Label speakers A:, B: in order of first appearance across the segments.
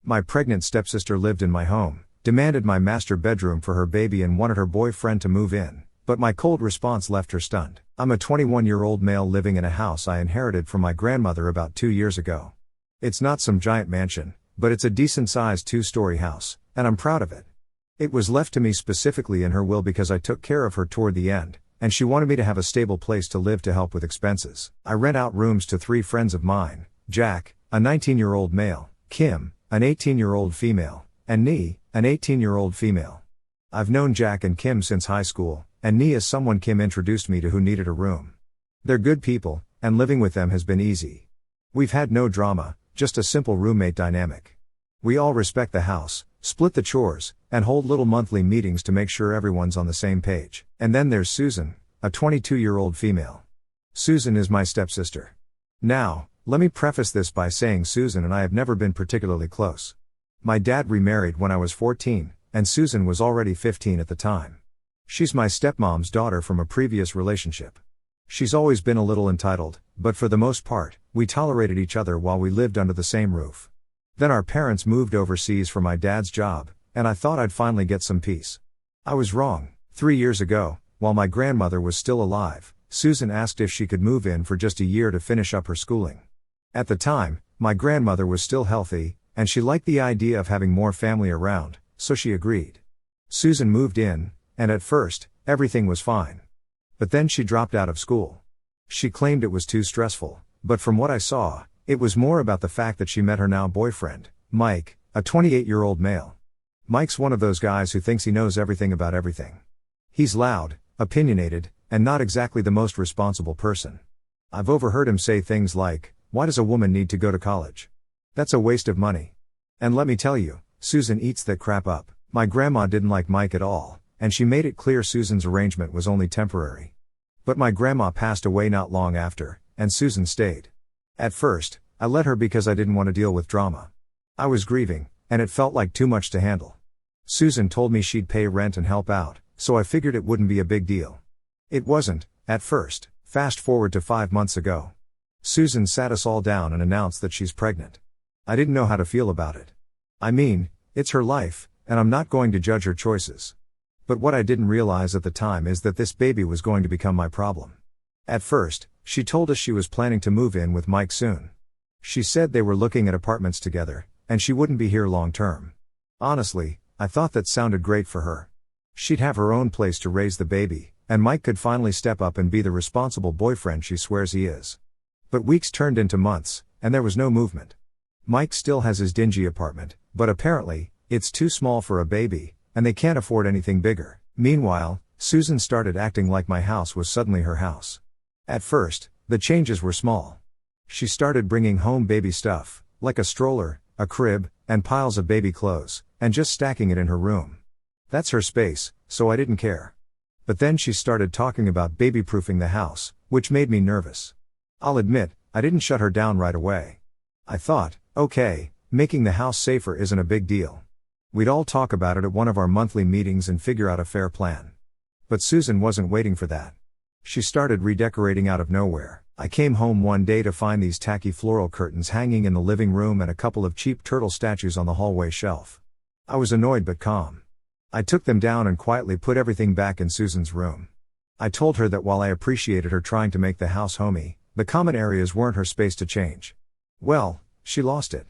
A: My pregnant stepsister lived in my home, demanded my master bedroom for her baby and wanted her boyfriend to move in, but my cold response left her stunned. I'm a 21-year-old male living in a house I inherited from my grandmother about 2 years ago. It's not some giant mansion, but it's a decent-sized 2-story house, and I'm proud of it. It was left to me specifically in her will because I took care of her toward the end, and she wanted me to have a stable place to live to help with expenses. I rent out rooms to 3 friends of mine: Jack, a 19-year-old male, Kim, an 18-year-old female, and Nee, an 18-year-old female. I've known Jack and Kim since high school, and Nee is someone Kim introduced me to who needed a room. They're good people, and living with them has been easy. We've had no drama, just a simple roommate dynamic. We all respect the house, split the chores, and hold little monthly meetings to make sure everyone's on the same page. And then there's Susan, a 22-year-old female. Susan is my stepsister. Now, let me preface this by saying Susan and I have never been particularly close. My dad remarried when I was 14, and Susan was already 15 at the time. She's my stepmom's daughter from a previous relationship. She's always been a little entitled, but for the most part, we tolerated each other while we lived under the same roof. Then our parents moved overseas for my dad's job, and I thought I'd finally get some peace. I was wrong. 3 years ago, while my grandmother was still alive, Susan asked if she could move in for just a year to finish up her schooling. At the time, my grandmother was still healthy, and she liked the idea of having more family around, so she agreed. Susan moved in, and at first, everything was fine. But then she dropped out of school. She claimed it was too stressful, but from what I saw, it was more about the fact that she met her now boyfriend, Mike, a 28-year-old male. Mike's one of those guys who thinks he knows everything about everything. He's loud, opinionated, and not exactly the most responsible person. I've overheard him say things like, "Why does a woman need to go to college? That's a waste of money." And let me tell you, Susan eats that crap up. My grandma didn't like Mike at all, and she made it clear Susan's arrangement was only temporary. But my grandma passed away not long after, and Susan stayed. At first, I let her because I didn't want to deal with drama. I was grieving, and it felt like too much to handle. Susan told me she'd pay rent and help out, so I figured it wouldn't be a big deal. It wasn't, at first. Fast forward to 5 months ago. Susan sat us all down and announced that she's pregnant. I didn't know how to feel about it. I mean, it's her life, and I'm not going to judge her choices. But what I didn't realize at the time is that this baby was going to become my problem. At first, she told us she was planning to move in with Mike soon. She said they were looking at apartments together, and she wouldn't be here long term. Honestly, I thought that sounded great for her. She'd have her own place to raise the baby, and Mike could finally step up and be the responsible boyfriend she swears he is. But weeks turned into months, and there was no movement. Mike still has his dingy apartment, but apparently, it's too small for a baby, and they can't afford anything bigger. Meanwhile, Susan started acting like my house was suddenly her house. At first, the changes were small. She started bringing home baby stuff, like a stroller, a crib, and piles of baby clothes, and just stacking it in her room. That's her space, so I didn't care. But then she started talking about baby-proofing the house, which made me nervous. I'll admit, I didn't shut her down right away. I thought, okay, making the house safer isn't a big deal. We'd all talk about it at one of our monthly meetings and figure out a fair plan. But Susan wasn't waiting for that. She started redecorating out of nowhere. I came home one day to find these tacky floral curtains hanging in the living room and a couple of cheap turtle statues on the hallway shelf. I was annoyed but calm. I took them down and quietly put everything back in Susan's room. I told her that while I appreciated her trying to make the house homey, the common areas weren't her space to change. Well, she lost it.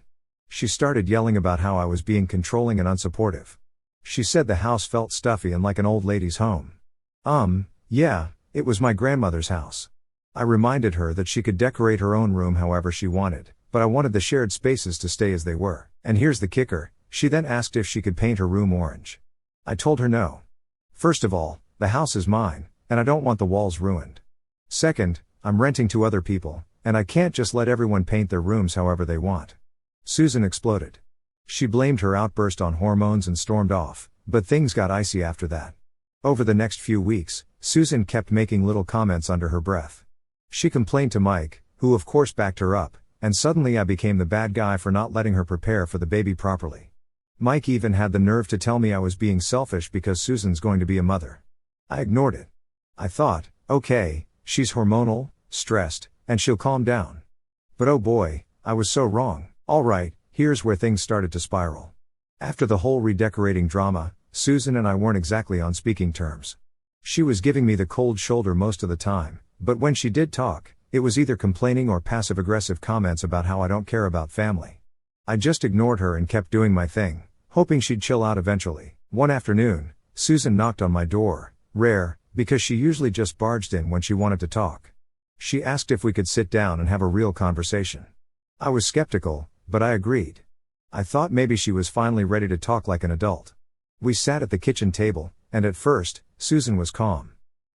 A: She started yelling about how I was being controlling and unsupportive. She said the house felt stuffy and like an old lady's home. Yeah, it was my grandmother's house. I reminded her that she could decorate her own room however she wanted, but I wanted the shared spaces to stay as they were. And here's the kicker, she then asked if she could paint her room orange. I told her no. First of all, the house is mine, and I don't want the walls ruined. Second, I'm renting to other people, and I can't just let everyone paint their rooms however they want. Susan exploded. She blamed her outburst on hormones and stormed off, but things got icy after that. Over the next few weeks, Susan kept making little comments under her breath. She complained to Mike, who of course backed her up, and suddenly I became the bad guy for not letting her prepare for the baby properly. Mike even had the nerve to tell me I was being selfish because Susan's going to be a mother. I ignored it. I thought, okay, she's hormonal, stressed, and she'll calm down. But oh boy, I was so wrong. Alright, Here's where things started to spiral. After the whole redecorating drama, Susan and I weren't exactly on speaking terms. She was giving me the cold shoulder most of the time, but when she did talk, it was either complaining or passive-aggressive comments about how I don't care about family. I just ignored her and kept doing my thing, hoping she'd chill out eventually. One afternoon, Susan knocked on my door, rare, because she usually just barged in when she wanted to talk. She asked if we could sit down and have a real conversation. I was skeptical, but I agreed. I thought maybe she was finally ready to talk like an adult. We sat at the kitchen table, and at first, Susan was calm.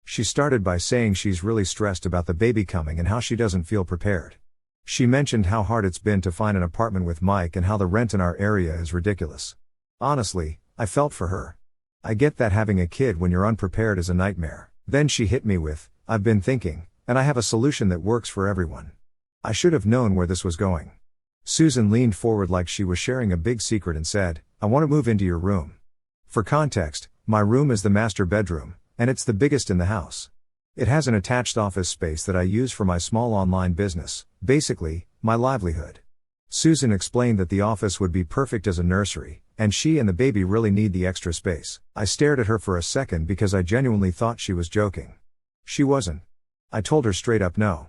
A: She started by saying she's really stressed about the baby coming and how she doesn't feel prepared. She mentioned how hard it's been to find an apartment with Mike and how the rent in our area is ridiculous. Honestly, I felt for her. I get that having a kid when you're unprepared is a nightmare. Then she hit me with, "I've been thinking, and I have a solution that works for everyone." I should have known where this was going. Susan leaned forward like she was sharing a big secret and said, "I want to move into your room." For context, my room is the master bedroom, and it's the biggest in the house. It has an attached office space that I use for my small online business, basically, my livelihood. Susan explained that the office would be perfect as a nursery, and she and the baby really need the extra space. I stared at her for a second because I genuinely thought she was joking. She wasn't. I told her straight up no.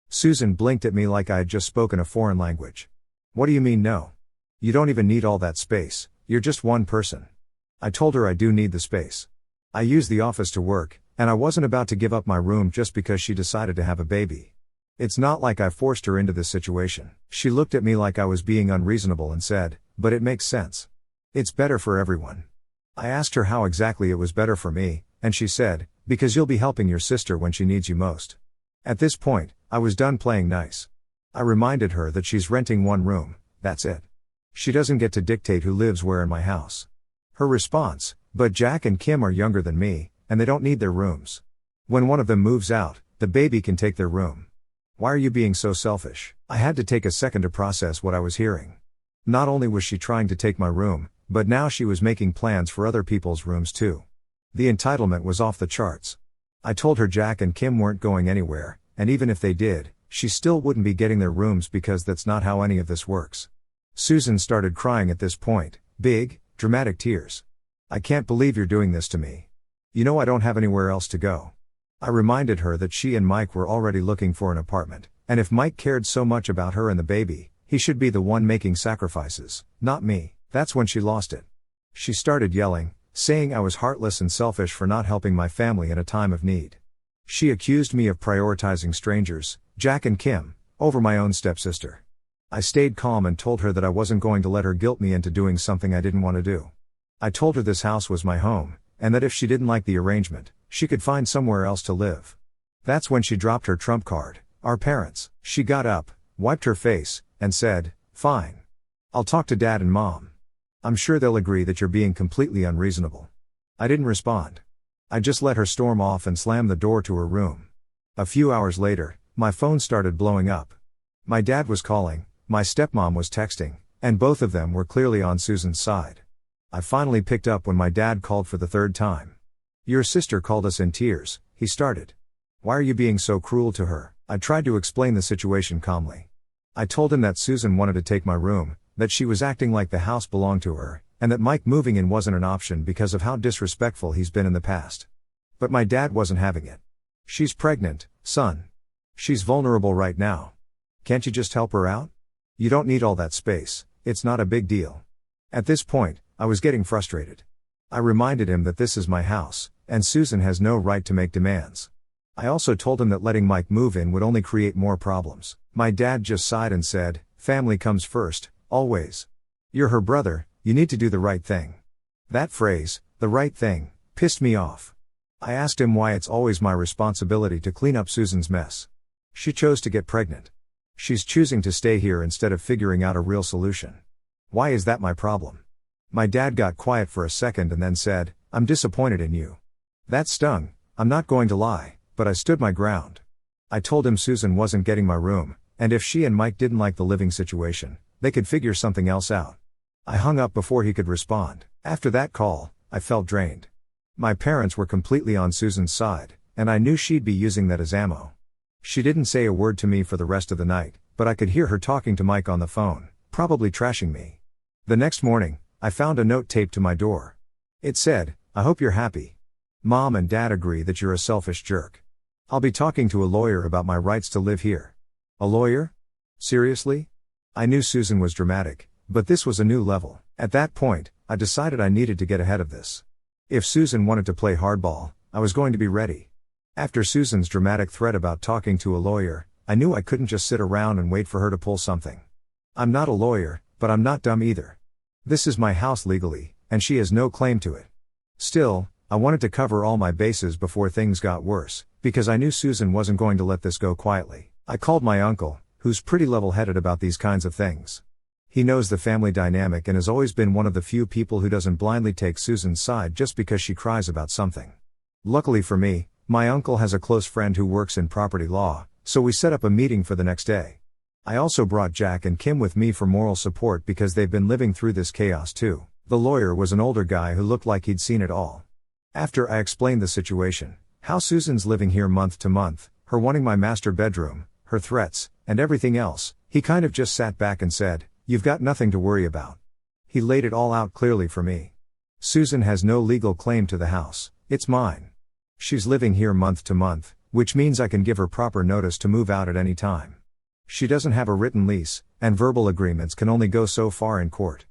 A: Susan blinked at me like I had just spoken a foreign language. "What do you mean no? You don't even need all that space, you're just one person." I told her I do need the space. I use the office to work, and I wasn't about to give up my room just because she decided to have a baby. It's not like I forced her into this situation. She looked at me like I was being unreasonable and said, "But it makes sense. It's better for everyone." I asked her how exactly it was better for me, and she said, "Because you'll be helping your sister when she needs you most." At this point, I was done playing nice. I reminded her that she's renting one room, that's it. She doesn't get to dictate who lives where in my house. Her response, "But Jack and Kim are younger than me, and they don't need their rooms. When one of them moves out, the baby can take their room." Why are you being so selfish? I had to take a second to process what I was hearing. Not only was she trying to take my room, but now she was making plans for other people's rooms too. The entitlement was off the charts. I told her Jack and Kim weren't going anywhere, and even if they did, she still wouldn't be getting their rooms because that's not how any of this works. Susan started crying at this point, big, dramatic tears. "I can't believe you're doing this to me. You know I don't have anywhere else to go." I reminded her that she and Mike were already looking for an apartment, and if Mike cared so much about her and the baby, he should be the one making sacrifices, not me. That's when she lost it. She started yelling, saying I was heartless and selfish for not helping my family in a time of need. She accused me of prioritizing strangers, Jack and Kim, over my own stepsister. I stayed calm and told her that I wasn't going to let her guilt me into doing something I didn't want to do. I told her this house was my home, and that if she didn't like the arrangement, she could find somewhere else to live. That's when she dropped her trump card, our parents. She got up, wiped her face, and said, "Fine. I'll talk to Dad and Mom. I'm sure they'll agree that you're being completely unreasonable." I didn't respond. I just let her storm off and slam the door to her room. A few hours later, my phone started blowing up. My dad was calling, my stepmom was texting, and both of them were clearly on Susan's side. I finally picked up when my dad called for the third time. "Your sister called us in tears," he started. "Why are you being so cruel to her?" I tried to explain the situation calmly. I told him that Susan wanted to take my room, that she was acting like the house belonged to her, and that Mike moving in wasn't an option because of how disrespectful he's been in the past. But my dad wasn't having it. "She's pregnant, son. She's vulnerable right now. Can't you just help her out? You don't need all that space, it's not a big deal." At this point, I was getting frustrated. I reminded him that this is my house, and Susan has no right to make demands. I also told him that letting Mike move in would only create more problems. My dad just sighed and said, "Family comes first, always. You're her brother, you need to do the right thing." That phrase, "the right thing," pissed me off. I asked him why it's always my responsibility to clean up Susan's mess. She chose to get pregnant. She's choosing to stay here instead of figuring out a real solution. Why is that my problem? My dad got quiet for a second and then said, "I'm disappointed in you." That stung, I'm not going to lie, but I stood my ground. I told him Susan wasn't getting my room, and if she and Mike didn't like the living situation, they could figure something else out. I hung up before he could respond. After that call, I felt drained. My parents were completely on Susan's side, and I knew she'd be using that as ammo. She didn't say a word to me for the rest of the night, but I could hear her talking to Mike on the phone, probably trashing me. The next morning, I found a note taped to my door. It said, "I hope you're happy. Mom and Dad agree that you're a selfish jerk. I'll be talking to a lawyer about my rights to live here." A lawyer? Seriously? I knew Susan was dramatic, but this was a new level. At that point, I decided I needed to get ahead of this. If Susan wanted to play hardball, I was going to be ready. After Susan's dramatic threat about talking to a lawyer, I knew I couldn't just sit around and wait for her to pull something. I'm not a lawyer, but I'm not dumb either. This is my house legally, and she has no claim to it. Still, I wanted to cover all my bases before things got worse, because I knew Susan wasn't going to let this go quietly. I called my uncle, who's pretty level-headed about these kinds of things. He knows the family dynamic and has always been one of the few people who doesn't blindly take Susan's side just because she cries about something. Luckily for me, my uncle has a close friend who works in property law, so we set up a meeting for the next day. I also brought Jack and Kim with me for moral support because they've been living through this chaos too. The lawyer was an older guy who looked like he'd seen it all. After I explained the situation, how Susan's living here month to month, her wanting my master bedroom, her threats, and everything else, he kind of just sat back and said, "You've got nothing to worry about." He laid it all out clearly for me. Susan has no legal claim to the house, it's mine. She's living here month to month, which means I can give her proper notice to move out at any time. She doesn't have a written lease, and verbal agreements can only go so far in court.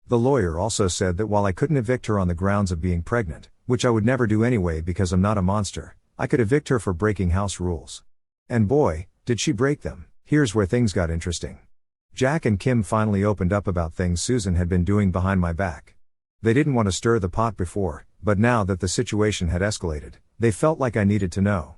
A: The lawyer also said that while I couldn't evict her on the grounds of being pregnant, which I would never do anyway because I'm not a monster, I could evict her for breaking house rules. And boy, did she break them. Here's where things got interesting. Jack and Kim finally opened up about things Susan had been doing behind my back. They didn't want to stir the pot before, but now that the situation had escalated, they felt like I needed to know.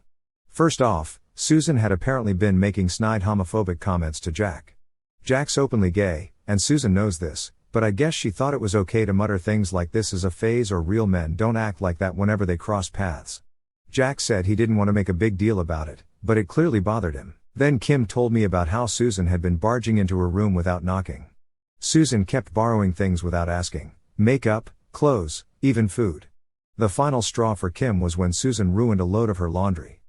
A: First off, Susan had apparently been making snide homophobic comments to Jack. Jack's openly gay, and Susan knows this, but I guess she thought it was okay to mutter things like this as a phase or real men don't act like that whenever they cross paths. Jack said he didn't want to make a big deal about it, but it clearly bothered him. Then Kim told me about how Susan had been barging into her room without knocking. Susan kept borrowing things without asking. Makeup, clothes, even food. The final straw for Kim was when Susan ruined a load of her laundry.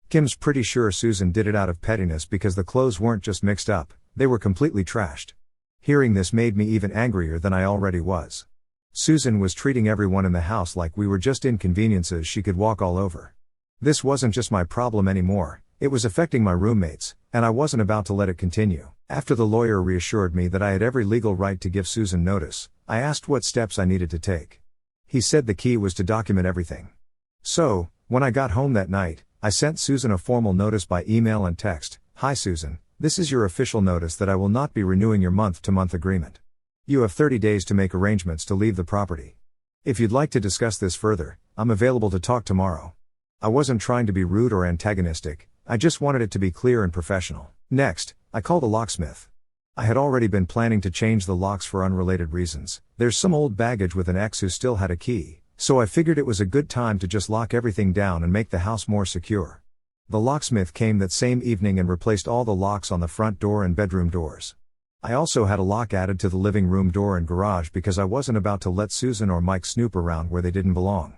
A: Kim's pretty sure Susan did it out of pettiness because the clothes weren't just mixed up, they were completely trashed. Hearing this made me even angrier than I already was. Susan was treating everyone in the house like we were just inconveniences she could walk all over. This wasn't just my problem anymore, it was affecting my roommates, and I wasn't about to let it continue. After the lawyer reassured me that I had every legal right to give Susan notice, I asked what steps I needed to take. He said the key was to document everything. So, when I got home that night, I sent Susan a formal notice by email and text. "Hi Susan, this is your official notice that I will not be renewing your month-to-month agreement. You have 30 days to make arrangements to leave the property. If you'd like to discuss this further, I'm available to talk tomorrow." I wasn't trying to be rude or antagonistic, I just wanted it to be clear and professional. Next, I called a locksmith. I had already been planning to change the locks for unrelated reasons. There's some old baggage with an ex who still had a key, so I figured it was a good time to just lock everything down and make the house more secure. The locksmith came that same evening and replaced all the locks on the front door and bedroom doors. I also had a lock added to the living room door and garage because I wasn't about to let Susan or Mike snoop around where they didn't belong.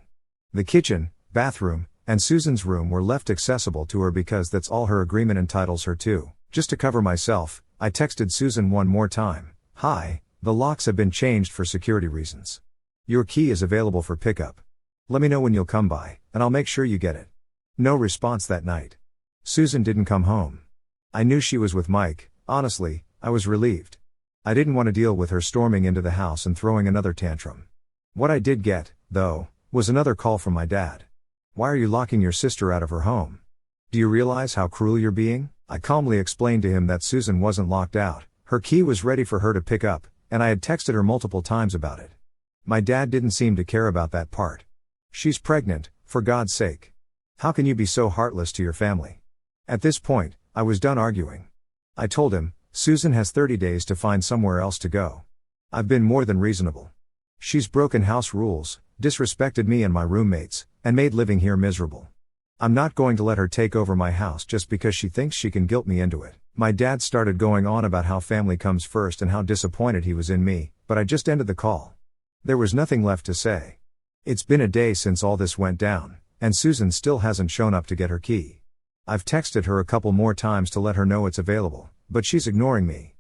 A: The kitchen, bathroom, and Susan's room were left accessible to her because that's all her agreement entitles her to. Just to cover myself, I texted Susan one more time. "Hi, the locks have been changed for security reasons. Your key is available for pickup. Let me know when you'll come by, and I'll make sure you get it." No response that night. Susan didn't come home. I knew she was with Mike. Honestly, I was relieved. I didn't want to deal with her storming into the house and throwing another tantrum. What I did get, though, was another call from my dad. "Why are you locking your sister out of her home? Do you realize how cruel you're being?" I calmly explained to him that Susan wasn't locked out, her key was ready for her to pick up, and I had texted her multiple times about it. My dad didn't seem to care about that part. "She's pregnant, for God's sake. How can you be so heartless to your family?" At this point, I was done arguing. I told him, "Susan has 30 days to find somewhere else to go. I've been more than reasonable. She's broken house rules, disrespected me and my roommates, and made living here miserable. I'm not going to let her take over my house just because she thinks she can guilt me into it." My dad started going on about how family comes first and how disappointed he was in me, but I just ended the call. There was nothing left to say. It's been a day since all this went down, and Susan still hasn't shown up to get her key. I've texted her a couple more times to let her know it's available, but she's ignoring me.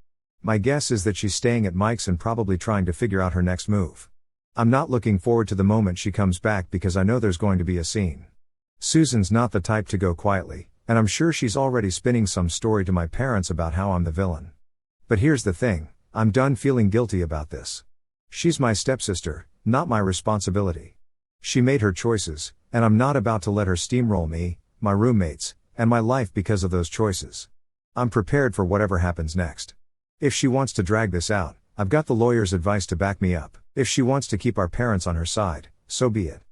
A: My guess is that she's staying at Mike's and probably trying to figure out her next move. I'm not looking forward to the moment she comes back because I know there's going to be a scene. Susan's not the type to go quietly, and I'm sure she's already spinning some story to my parents about how I'm the villain. But here's the thing, I'm done feeling guilty about this. She's my stepsister, not my responsibility. She made her choices, and I'm not about to let her steamroll me, my roommates, and my life because of those choices. I'm prepared for whatever happens next. If she wants to drag this out, I've got the lawyer's advice to back me up. If she wants to keep our parents on her side, so be it.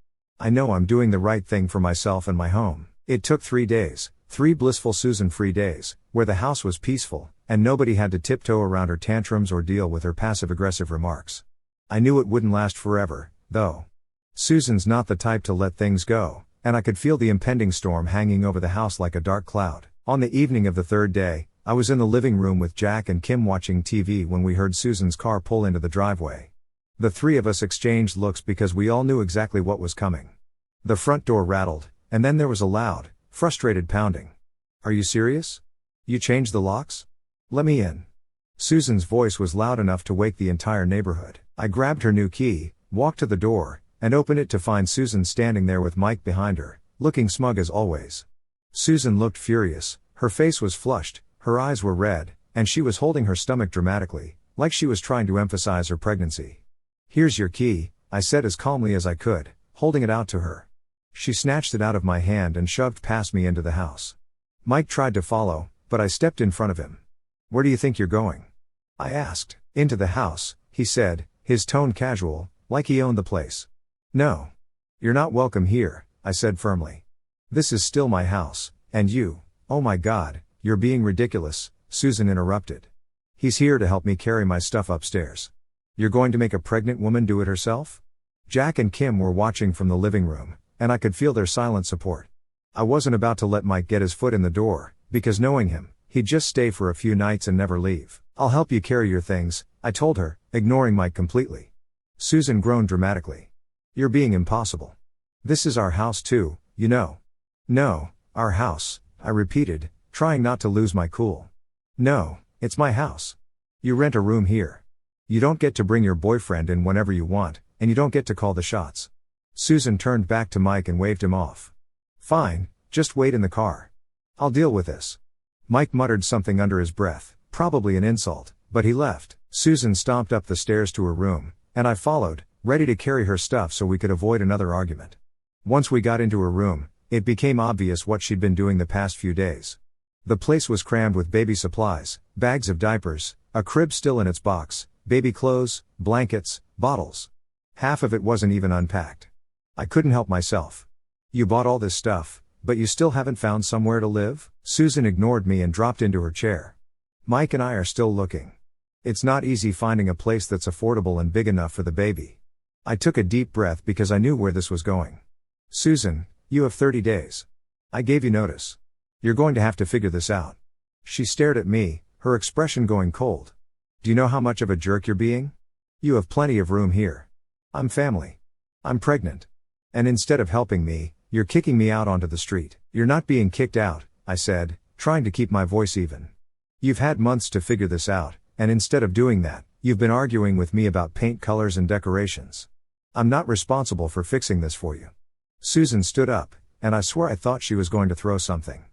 A: I know I'm doing the right thing for myself and my home. It took 3 days, 3 blissful Susan-free days, where the house was peaceful, and nobody had to tiptoe around her tantrums or deal with her passive-aggressive remarks. I knew it wouldn't last forever, though. Susan's not the type to let things go, and I could feel the impending storm hanging over the house like a dark cloud. On the evening of the 3rd day, I was in the living room with Jack and Kim watching TV when we heard Susan's car pull into the driveway. The 3 of us exchanged looks because we all knew exactly what was coming. The front door rattled, and then there was a loud, frustrated pounding. "Are you serious? You changed the locks? Let me in." Susan's voice was loud enough to wake the entire neighborhood. I grabbed her new key, walked to the door, and opened it to find Susan standing there with Mike behind her, looking smug as always. Susan looked furious, her face was flushed, her eyes were red, and she was holding her stomach dramatically, like she was trying to emphasize her pregnancy. "Here's your key," I said as calmly as I could, holding it out to her. She snatched it out of my hand and shoved past me into the house. Mike tried to follow, but I stepped in front of him. "Where do you think you're going?" I asked. "Into the house," he said, his tone casual, like he owned the place. "No. You're not welcome here," I said firmly. "This is still my house, and you—" "Oh my God, you're being ridiculous," Susan interrupted. "He's here to help me carry my stuff upstairs. You're going to make a pregnant woman do it herself?" Jack and Kim were watching from the living room, and I could feel their silent support. I wasn't about to let Mike get his foot in the door, because knowing him, he'd just stay for a few nights and never leave. "I'll help you carry your things," I told her, ignoring Mike completely. Susan groaned dramatically. "You're being impossible. This is our house too, you know." "No, our house," I repeated, trying not to lose my cool. "No, it's my house. You rent a room here. You don't get to bring your boyfriend in whenever you want, and you don't get to call the shots." Susan turned back to Mike and waved him off. "Fine, just wait in the car. I'll deal with this." Mike muttered something under his breath, probably an insult, but he left. Susan stomped up the stairs to her room, and I followed, ready to carry her stuff so we could avoid another argument. Once we got into her room, it became obvious what she'd been doing the past few days. The place was crammed with baby supplies, bags of diapers, a crib still in its box, baby clothes, blankets, bottles. Half of it wasn't even unpacked. I couldn't help myself. "You bought all this stuff, but you still haven't found somewhere to live?" Susan ignored me and dropped into her chair. "Mike and I are still looking. It's not easy finding a place that's affordable and big enough for the baby." I took a deep breath because I knew where this was going. "Susan, you have 30 days. I gave you notice. You're going to have to figure this out." She stared at me, her expression going cold. "Do you know how much of a jerk you're being? You have plenty of room here. I'm family. I'm pregnant. And instead of helping me, you're kicking me out onto the street." "You're not being kicked out," I said, trying to keep my voice even. "You've had months to figure this out, and instead of doing that, you've been arguing with me about paint colors and decorations. I'm not responsible for fixing this for you." Susan stood up, and I swear I thought she was going to throw something.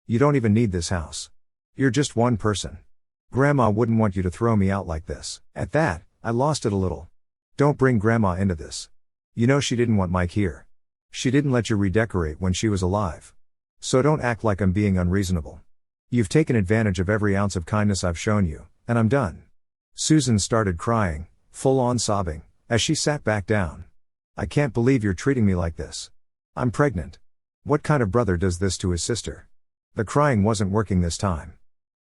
A: "You don't even need this house. You're just one person. Grandma wouldn't want you to throw me out like this." At that, I lost it a little. "Don't bring Grandma into this. You know she didn't want Mike here. She didn't let you redecorate when she was alive. So don't act like I'm being unreasonable. You've taken advantage of every ounce of kindness I've shown you, and I'm done." Susan started crying, full-on sobbing, as she sat back down. "I can't believe you're treating me like this. I'm pregnant. What kind of brother does this to his sister?" The crying wasn't working this time.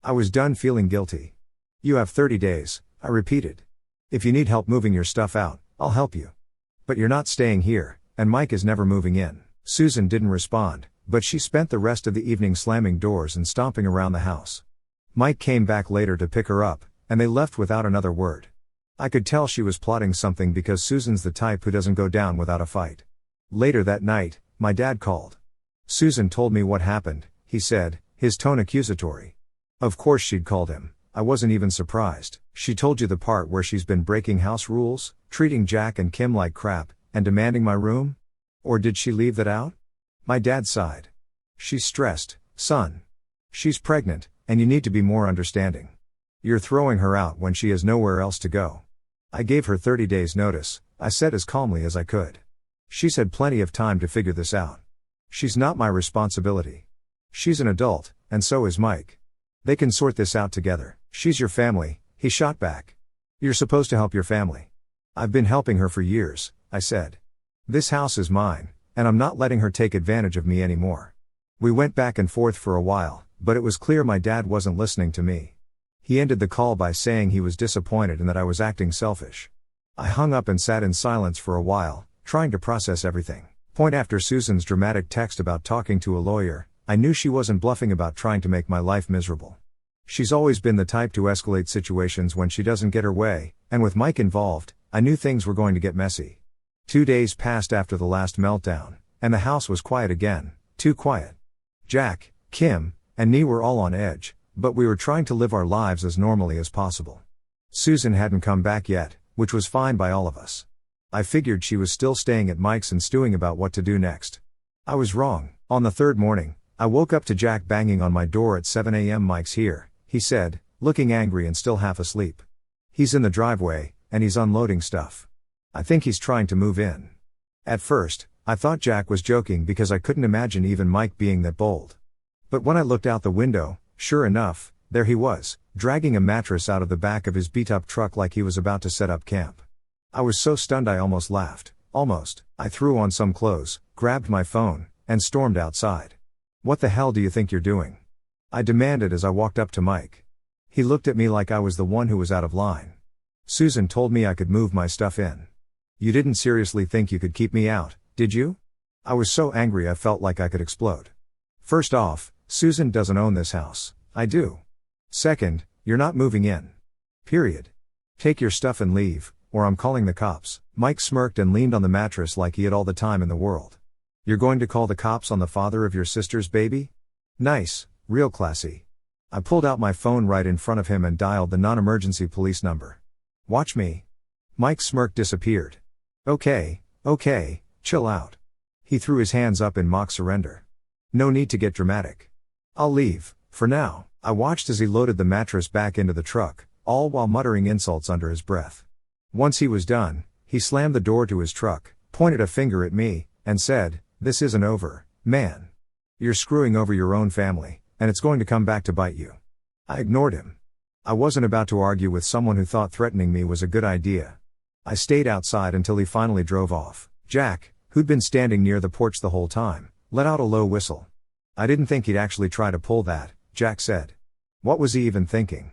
A: I was done feeling guilty. "You have 30 days, I repeated. If you need help moving your stuff out, I'll help you. But you're not staying here, and Mike is never moving in." Susan didn't respond, but she spent the rest of the evening slamming doors and stomping around the house. Mike came back later to pick her up, and they left without another word. I could tell she was plotting something because Susan's the type who doesn't go down without a fight. Later that night, my dad called. "Susan told me what happened," he said, his tone accusatory. Of course she'd called him, I wasn't even surprised. She told you the part where she's been breaking house rules, treating Jack and Kim like crap, and demanding my room? Or did she leave that out? My dad sighed. She's stressed, son. She's pregnant, and you need to be more understanding. You're throwing her out when she has nowhere else to go. I gave her 30 days notice, I said as calmly as I could. She's had plenty of time to figure this out. She's not my responsibility. She's an adult, and so is Mike. They can sort this out together. She's your family, he shot back. You're supposed to help your family. I've been helping her for years, I said. This house is mine, and I'm not letting her take advantage of me anymore. We went back and forth for a while, but it was clear my dad wasn't listening to me. He ended the call by saying he was disappointed and that I was acting selfish. I hung up and sat in silence for a while, trying to process everything. Point after Susan's dramatic text about talking to a lawyer, I knew she wasn't bluffing about trying to make my life miserable. She's always been the type to escalate situations when she doesn't get her way, and with Mike involved, I knew things were going to get messy. 2 days passed after the last meltdown, and the house was quiet again, too quiet. Jack, Kim, and me were all on edge, but we were trying to live our lives as normally as possible. Susan hadn't come back yet, which was fine by all of us. I figured she was still staying at Mike's and stewing about what to do next. I was wrong. On the third morning, I woke up to Jack banging on my door at 7 a.m. Mike's here, he said, looking angry and still half asleep. He's in the driveway, and he's unloading stuff. I think he's trying to move in. At first, I thought Jack was joking because I couldn't imagine even Mike being that bold. But when I looked out the window, sure enough, there he was, dragging a mattress out of the back of his beat-up truck like he was about to set up camp. I was so stunned I almost laughed. Almost. I threw on some clothes, grabbed my phone, and stormed outside. What the hell do you think you're doing? I demanded as I walked up to Mike. He looked at me like I was the one who was out of line. Susan told me I could move my stuff in. You didn't seriously think you could keep me out, did you? I was so angry I felt like I could explode. First off, Susan doesn't own this house. I do. Second, you're not moving in. Period. Take your stuff and leave, or I'm calling the cops. Mike smirked and leaned on the mattress like he had all the time in the world. You're going to call the cops on the father of your sister's baby? Nice, real classy. I pulled out my phone right in front of him and dialed the non-emergency police number. Watch me. Mike's smirk disappeared. Okay, chill out. He threw his hands up in mock surrender. No need to get dramatic. I'll leave, for now. I watched as he loaded the mattress back into the truck, all while muttering insults under his breath. Once he was done, he slammed the door to his truck, pointed a finger at me, and said, "This isn't over, man. You're screwing over your own family, and it's going to come back to bite you." I ignored him. I wasn't about to argue with someone who thought threatening me was a good idea. I stayed outside until he finally drove off. Jack, who'd been standing near the porch the whole time, let out a low whistle. I didn't think he'd actually try to pull that, Jack said. What was he even thinking?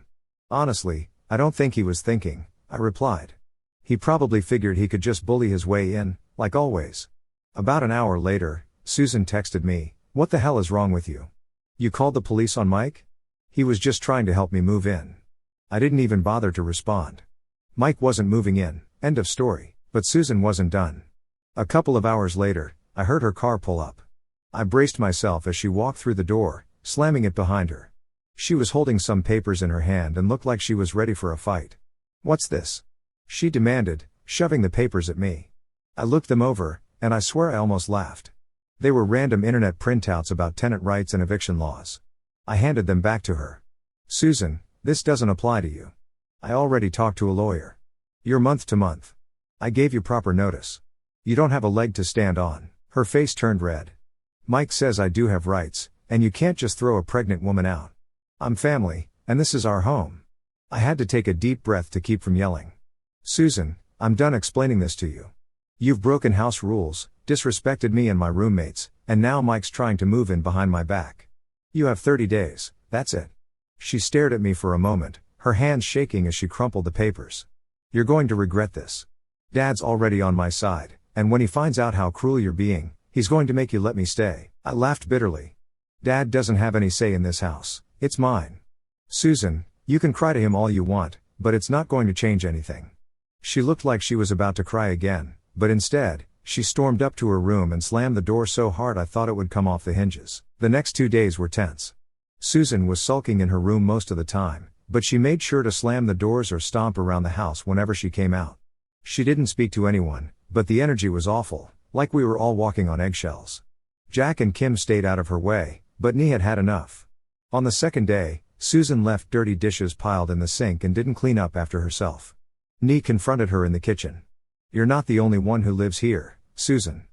A: Honestly, I don't think he was thinking, I replied. He probably figured he could just bully his way in, like always. About an hour later, Susan texted me, "What the hell is wrong with you? You called the police on Mike?" He was just trying to help me move in. I didn't even bother to respond. Mike wasn't moving in, end of story. But Susan wasn't done. A couple of hours later, I heard her car pull up. I braced myself as she walked through the door, slamming it behind her. She was holding some papers in her hand and looked like she was ready for a fight. "What's this?" she demanded, shoving the papers at me. I looked them over, and I swear I almost laughed. They were random internet printouts about tenant rights and eviction laws. I handed them back to her. "Susan, this doesn't apply to you. I already talked to a lawyer. You're month to month. I gave you proper notice. You don't have a leg to stand on." Her face turned red. "Mike says I do have rights, and you can't just throw a pregnant woman out. I'm family, and this is our home." I had to take a deep breath to keep from yelling. "Susan, I'm done explaining this to you. You've broken house rules, disrespected me and my roommates, and now Mike's trying to move in behind my back. You have 30 days, that's it." She stared at me for a moment, her hands shaking as she crumpled the papers. "You're going to regret this. Dad's already on my side, and when he finds out how cruel you're being, he's going to make you let me stay." I laughed bitterly. "Dad doesn't have any say in this house, it's mine. Susan, you can cry to him all you want, but it's not going to change anything." She looked like she was about to cry again, but instead, she stormed up to her room and slammed the door so hard I thought it would come off the hinges. The next 2 days were tense. Susan was sulking in her room most of the time, but she made sure to slam the doors or stomp around the house whenever she came out. She didn't speak to anyone, but the energy was awful, like we were all walking on eggshells. Jack and Kim stayed out of her way, but Nee had had enough. On the second day, Susan left dirty dishes piled in the sink and didn't clean up after herself. Nee confronted her in the kitchen. "You're not the only one who lives here, Susan.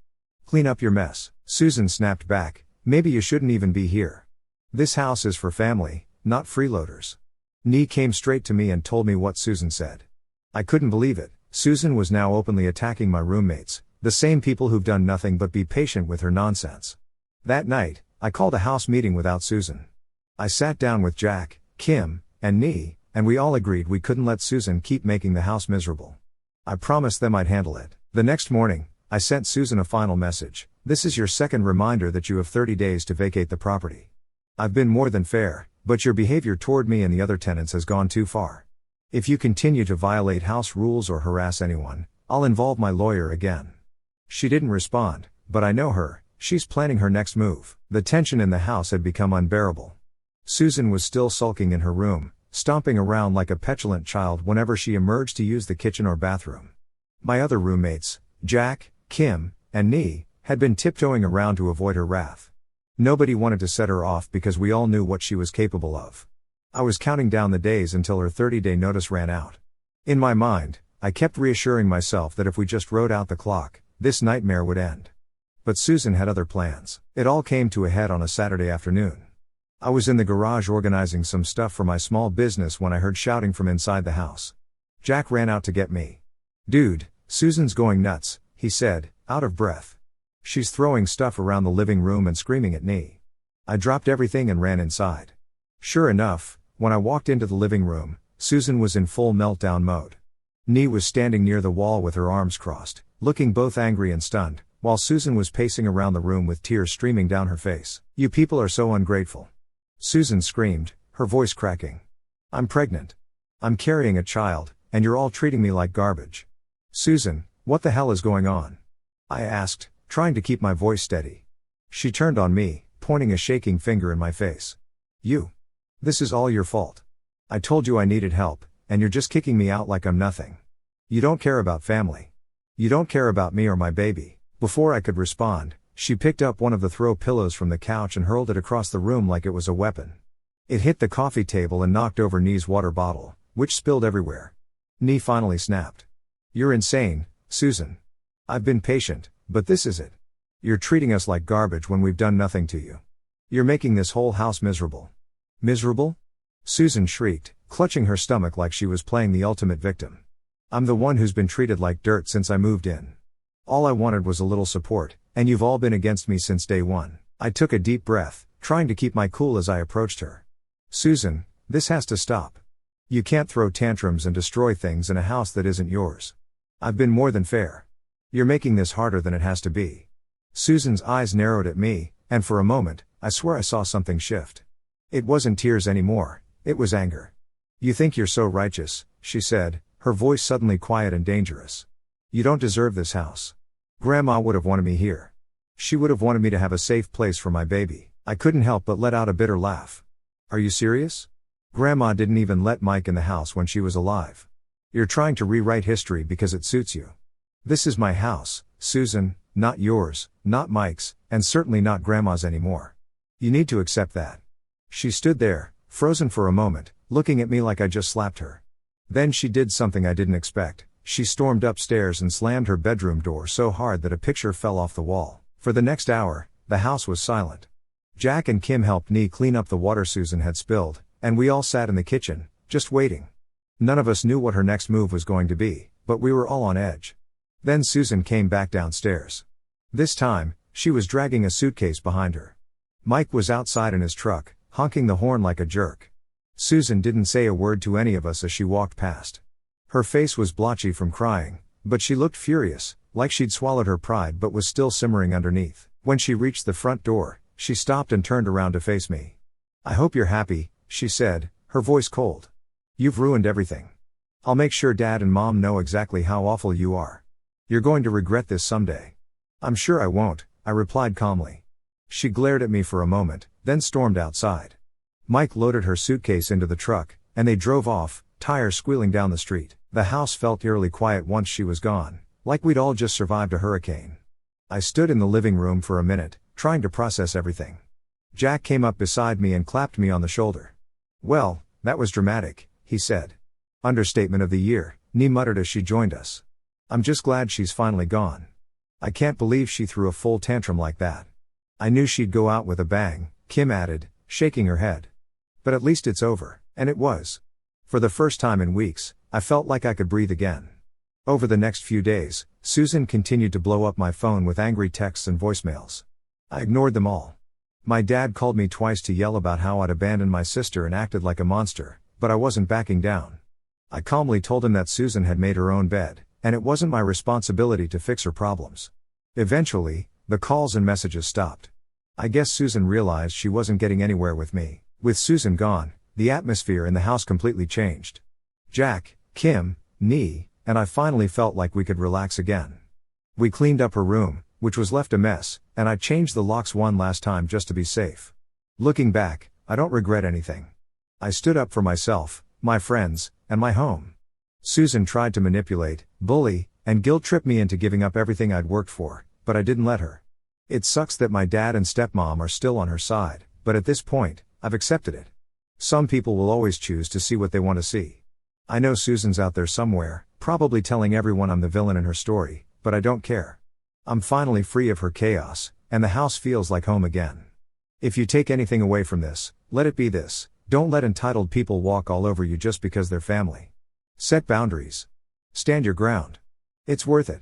A: Clean up your mess." Susan snapped back, "Maybe you shouldn't even be here. This house is for family, not freeloaders." Nee came straight to me and told me what Susan said. I couldn't believe it. Susan was now openly attacking my roommates, the same people who've done nothing but be patient with her nonsense. That night, I called a house meeting without Susan. I sat down with Jack, Kim, and Nee, and we all agreed we couldn't let Susan keep making the house miserable. I promised them I'd handle it. The next morning, I sent Susan a final message. "This is your second reminder that you have 30 days to vacate the property. I've been more than fair, but your behavior toward me and the other tenants has gone too far. If you continue to violate house rules or harass anyone, I'll involve my lawyer again." She didn't respond, but I know her, she's planning her next move. The tension in the house had become unbearable. Susan was still sulking in her room, stomping around like a petulant child whenever she emerged to use the kitchen or bathroom. My other roommates, Jack, Kim, and Nee, had been tiptoeing around to avoid her wrath. Nobody wanted to set her off because we all knew what she was capable of. I was counting down the days until her 30-day notice ran out. In my mind, I kept reassuring myself that if we just rode out the clock, this nightmare would end. But Susan had other plans. It all came to a head on a Saturday afternoon. I was in the garage organizing some stuff for my small business when I heard shouting from inside the house. Jack ran out to get me. "Dude, Susan's going nuts," he said, out of breath. "She's throwing stuff around the living room and screaming at me." I dropped everything and ran inside. Sure enough, when I walked into the living room, Susan was in full meltdown mode. Nee was standing near the wall with her arms crossed, looking both angry and stunned, while Susan was pacing around the room with tears streaming down her face. "You people are so ungrateful," Susan screamed, her voice cracking. "I'm pregnant. I'm carrying a child, and you're all treating me like garbage." "Susan, what the hell is going on?" I asked, trying to keep my voice steady. She turned on me, pointing a shaking finger in my face. This is all your fault. I told you I needed help, and you're just kicking me out like I'm nothing. You don't care about family. You don't care about me or my baby." Before I could respond, she picked up one of the throw pillows from the couch and hurled it across the room like it was a weapon. It hit the coffee table and knocked over Nee's water bottle, which spilled everywhere. Nee finally snapped. "You're insane, Susan. I've been patient, but this is it. You're treating us like garbage when we've done nothing to you. You're making this whole house miserable." "Miserable?" Susan shrieked, clutching her stomach like she was playing the ultimate victim. "I'm the one who's been treated like dirt since I moved in. All I wanted was a little support, and you've all been against me since day one." I took a deep breath, trying to keep my cool as I approached her. "Susan, this has to stop. You can't throw tantrums and destroy things in a house that isn't yours. I've been more than fair. You're making this harder than it has to be." Susan's eyes narrowed at me, and for a moment, I swear I saw something shift. It wasn't tears anymore, it was anger. "You think you're so righteous," she said, her voice suddenly quiet and dangerous. "You don't deserve this house. Grandma would have wanted me here. She would have wanted me to have a safe place for my baby." I couldn't help but let out a bitter laugh. "Are you serious? Grandma didn't even let Mike in the house when she was alive. You're trying to rewrite history because it suits you. This is my house, Susan, not yours, not Mike's, and certainly not Grandma's anymore. You need to accept that." She stood there, frozen for a moment, looking at me like I just slapped her. Then she did something I didn't expect. She stormed upstairs and slammed her bedroom door so hard that a picture fell off the wall. For the next hour, the house was silent. Jack and Kim helped Nee clean up the water Susan had spilled, and we all sat in the kitchen, just waiting. None of us knew what her next move was going to be, but we were all on edge. Then Susan came back downstairs. This time, she was dragging a suitcase behind her. Mike was outside in his truck, honking the horn like a jerk. Susan didn't say a word to any of us as she walked past. Her face was blotchy from crying, but she looked furious, like she'd swallowed her pride but was still simmering underneath. When she reached the front door, she stopped and turned around to face me. "I hope you're happy," she said, her voice cold. "You've ruined everything. I'll make sure Dad and Mom know exactly how awful you are. You're going to regret this someday." "I'm sure I won't," I replied calmly. She glared at me for a moment, then stormed outside. Mike loaded her suitcase into the truck, and they drove off, tires squealing down the street. The house felt eerily quiet once she was gone, like we'd all just survived a hurricane. I stood in the living room for a minute, trying to process everything. Jack came up beside me and clapped me on the shoulder. "Well, that was dramatic," he said. "Understatement of the year," Nee muttered as she joined us. "I'm just glad she's finally gone. I can't believe she threw a full tantrum like that." "I knew she'd go out with a bang," Kim added, shaking her head. "But at least it's over," and it was. For the first time in weeks, I felt like I could breathe again. Over the next few days, Susan continued to blow up my phone with angry texts and voicemails. I ignored them all. My dad called me twice to yell about how I'd abandoned my sister and acted like a monster, but I wasn't backing down. I calmly told him that Susan had made her own bed, and it wasn't my responsibility to fix her problems. Eventually, the calls and messages stopped. I guess Susan realized she wasn't getting anywhere with me. With Susan gone, the atmosphere in the house completely changed. Jack, Kim, Nee, and I finally felt like we could relax again. We cleaned up her room, which was left a mess, and I changed the locks one last time just to be safe. Looking back, I don't regret anything. I stood up for myself, my friends, and my home. Susan tried to manipulate, bully, and guilt-trip me into giving up everything I'd worked for, but I didn't let her. It sucks that my dad and stepmom are still on her side, but at this point, I've accepted it. Some people will always choose to see what they want to see. I know Susan's out there somewhere, probably telling everyone I'm the villain in her story, but I don't care. I'm finally free of her chaos, and the house feels like home again. If you take anything away from this, let it be this: don't let entitled people walk all over you just because they're family. Set boundaries. Stand your ground. It's worth it.